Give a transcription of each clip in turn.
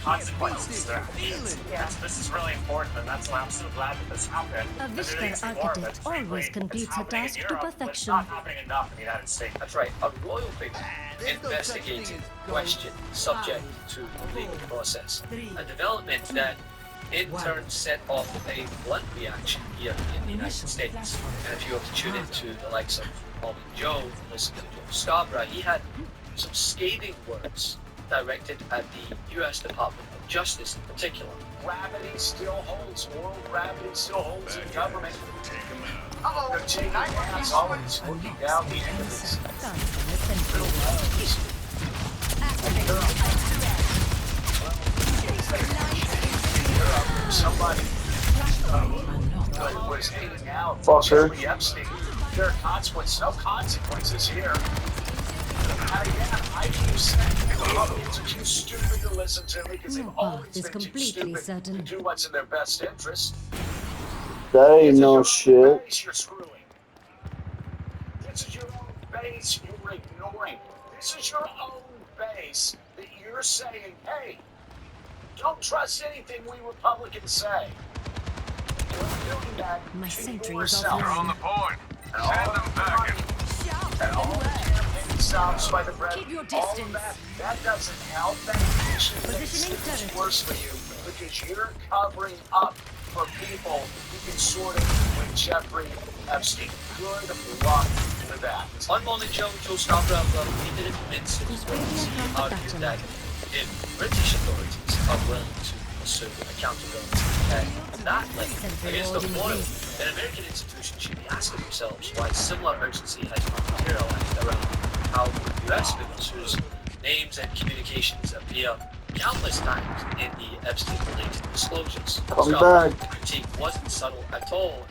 consequences to their actions. This is really important, and that's why I'm so glad that this happened. A And there Vishkar needs to be more of it. architect always Frankly, it's completes a happening in task to Europe, but it's perfection. not happening enough in the United States. That's right, a royal figure investigated, questioned, subject to the legal process. A development that in turn set off a blunt reaction here in the United States. And if you were to tune into the likes of Morning Joe, listen to Joe Scarborough, he had some scathing words directed at the US Department of Justice in particular. Gravity still holds. Moral gravity still holds in government. They're taking hands always looking down the end of this. Somebody was hanging out. Jeffrey Epstein. There are consequences. No consequences here. And again, I keep saying Republicans are too stupid to listen to me because they've always been too stupid to do what's in their best interest. That ain't no shit. Base you're screwing. This is your own base you're ignoring. This is your own base that you're saying, hey, don't trust anything we Republicans say. You're doing that My to sentry is yourself. offline. On the point. And all Send them back. and all the campaign stops by the president, Keep your all of distance. that doesn't help. That actually makes Positioning things turret. worse for you because you're covering up for people who can sort of with Jeffrey Epstein. Good luck with that. On Morning Joe, Joe Scarborough, he didn't mince his words. He argued that if British authorities are willing to pursue accountability at that level against the foreign, then American institutions should be asking themselves why similar urgency has not materialized around how US figures whose names and communications appear countless times in the Epstein-related disclosures. Come Scarborough's back. critique wasn't subtle at all.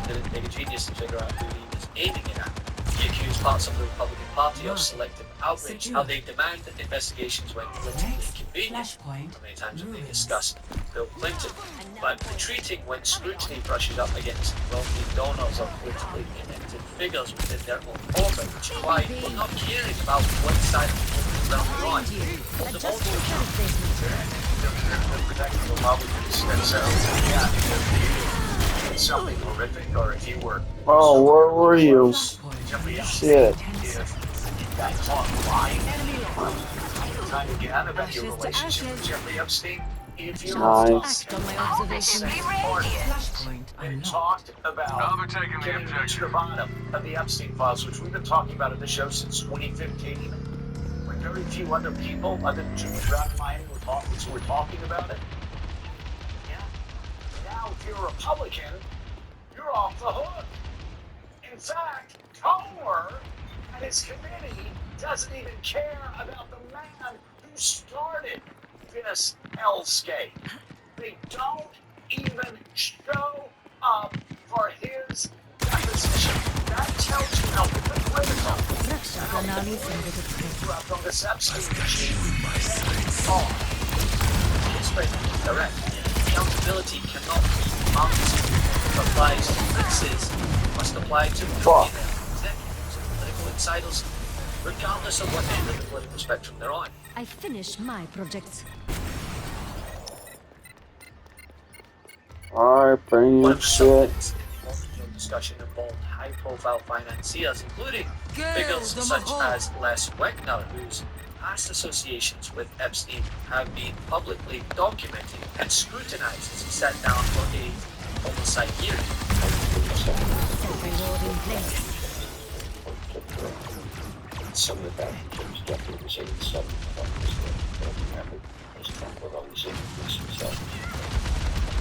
It didn't take a genius to figure out who he was aiming it at. He accused parts of the Republican Party of selective outrage, how they demand that investigations when politically convenient. Many times when they discussed Bill Clinton, but retreating when scrutiny brushes up against wealthy donors or politically connected figures within their own orbit, which is why we're not caring about what side of the political realm we're on. The Adjust vote your turret placement. They're protecting Republicans. And so, yeah, if you did something horrific or if you were Oh, where were you? Jeffrey Shit. if you got caught lying time and again about your relationship with Jeffrey Epstein, if you're Nice. Act on my observation. and talked about Now they're taking the getting to the objective. bottom of the Epstein files, which we've been talking about in the show since 2015, when very few other people other than Jimmy Brown were talking about it. Yeah. Now, if you're a Republican, you're off the hook. In fact, Comer and his committee doesn't even care about the man who started this hellscape. They don't even show up for his deposition. That tells you how hypocritical Raksha Pranali Sangha corrupt on this Epstein machine It's very direct. Accountability cannot be mounted. It applies to princes, must apply to Fuck. executives and political insiders, regardless of what end of the political spectrum they're on. I finish my projects. Alright, bring One your of the shit. subjects in the Washington discussion involved high-profile financiers, including figures such as Les Wegner, whose past associations with Epstein have been publicly documented and scrutinized as he sat down for a oversight hearing. Sentry ward in place. Some of that James Jeffrey was in some remember his friend was always in this himself.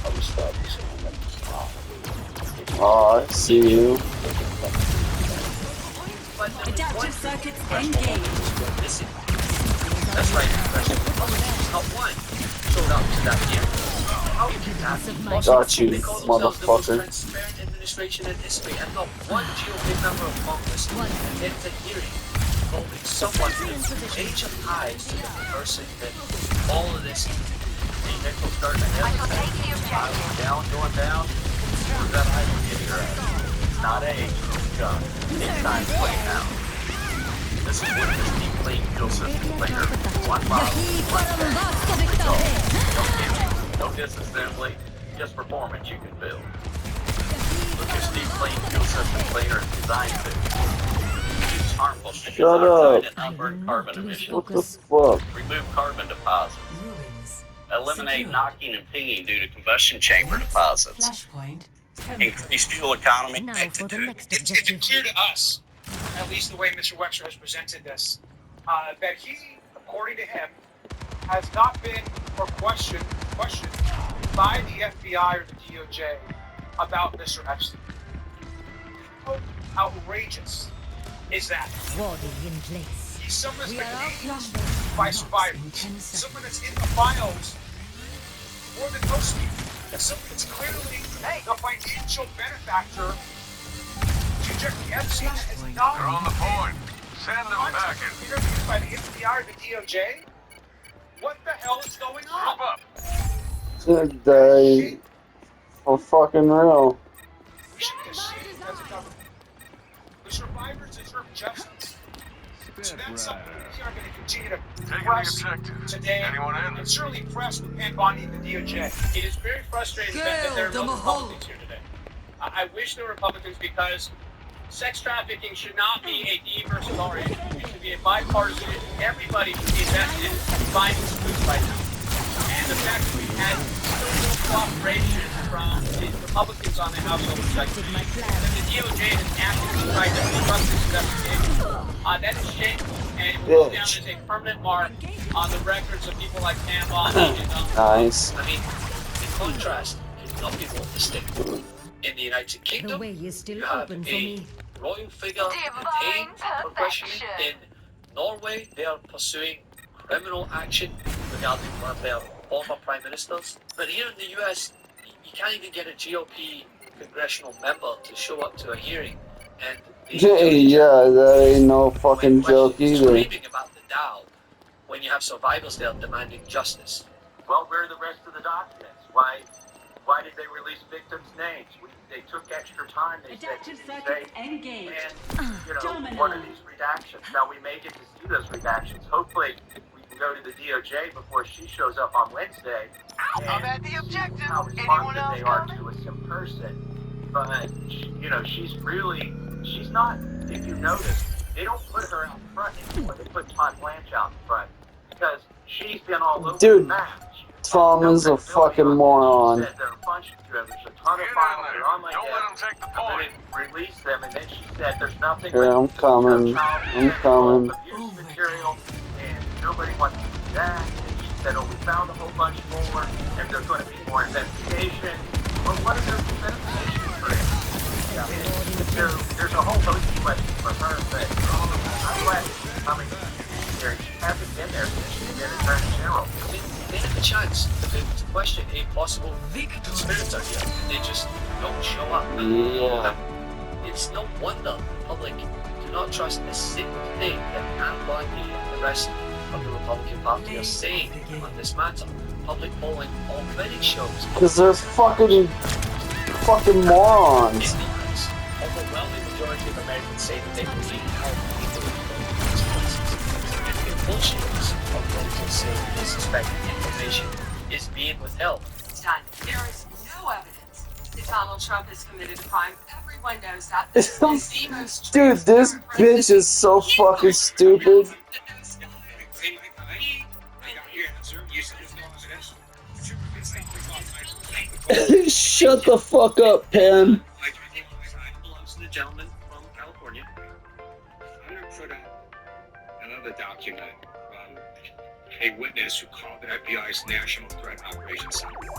I always thought he was Oh, I see you. Adaptive circuits engaged. Missing. That's right, President Republicans, not one, showed up to that hearing. How can that be possible? Got you, They call themselves the most motherfucker. transparent administration in history, and not one GOP member of Congress attended the hearing involving someone with ancient ties to the person that all of this vehicle started ahead of time. going down. We're gonna get here. It's not a gun. It's time to play now. This is what this deep lane kills us later. One bomb, one dead. Here we go. disassembly, just performance you can build. Look at Steve Clean fuel system cleaner is designed to reduce harmful Shut up. and unburned carbon emissions, What the fuck? remove carbon deposits, Ruins. eliminate Secure. knocking and pinging due to combustion chamber deposits, Flashpoint. increase fuel economy, Now for the next It's objective. clear to us, at least the way Mr. Wexler has presented this, that he, according to him, has not been or questioned by the FBI or the DOJ about Mr. Epstein. How outrageous is that? Warding in place. He's someone that's We been are named outnumbered. by Not survivors, in 10 seconds. someone that's in the files more than most people, and someone that's clearly the financial benefactor to Jeffrey Epstein has not They're on the point. Send them back in. interviewed by the FBI or the DOJ. What the hell is going on? Group up. Today, for fucking real. We should be ashamed as a government. The survivors deserve justice. So that's something we are going to continue to Taking the press objective. today, Anyone in? and certainly press with Pam Bondi and the DOJ. It is very frustrating that there are no Republicans here today. I wish there were Republicans because sex trafficking should not be a D versus R issue. It should be a bipartisan issue. Everybody should be invested in finding solutions right now. And the fact that we've had so little cooperation from the Republicans on the House Oversight Committee, that the DOJ has actively tried to obstruct this investigation, that is shameful, and it will go down as a permanent mark on the records of people like Pam Bondi and Nice. I mean, in contrast, it's not people distinct. In the United The Kingdom, way is still you have open for a me. royal figure detained for questioning. In Norway, they are pursuing criminal action regarding one of their former prime ministers. But here in the US, you can't even get a GOP congressional member to show up to a hearing. And Yeah, that ain't no fucking joke either. Screaming about the Dow when you have survivors there demanding justice. Well, where are the rest of the documents? Why did they release victims' names? They took extra time. They said Adaptive they circuits engaged. and one of these redactions. Now we may get to see those redactions. Hopefully, we can go to the DOJ before she shows up on Wednesday. I'm at the objective. How Anyone responsive else they are coming? to a sim person, but she's not. If you notice, they don't put her out front anymore. They put Todd Blanche out front because she's been all over Dude, the map. Tom is a fucking moron. Said there are a bunch of them. There's a ton Get of in files. there. They're on my Don't let them desk. take the I'm point. going to release them, and then she said there's nothing. Yeah, I'm coming. I'm coming. Abuse material, and nobody wants to do that. And she said, oh, we found a whole bunch more, and there's going to be more investigation. Well, what are those investigations for? There's a whole host of questions for her, but I'm glad she's coming here. She hasn't been there since she's been Attorney General. They have a chance to question a possible conspirator here. They just don't show up. Yeah. It's no wonder the public do not trust a single thing that Pam Bondi and the rest of the Republican Party are saying on this matter. Public polling already shows Because they're fucking morons. in the US, overwhelming majority of Americans say that they believe how people significant bullshitters of voters say they suspect information is being withheld. It's done. There is no evidence that Donald Trump has committed a crime. Everyone knows that. This is the most Dude, this bitch is so fucking stupid. Shut the fuck up, Pam. Belongs to the gentleman from California. I'm going to put out another document from a witness who called the FBI's National Threat Operations Center.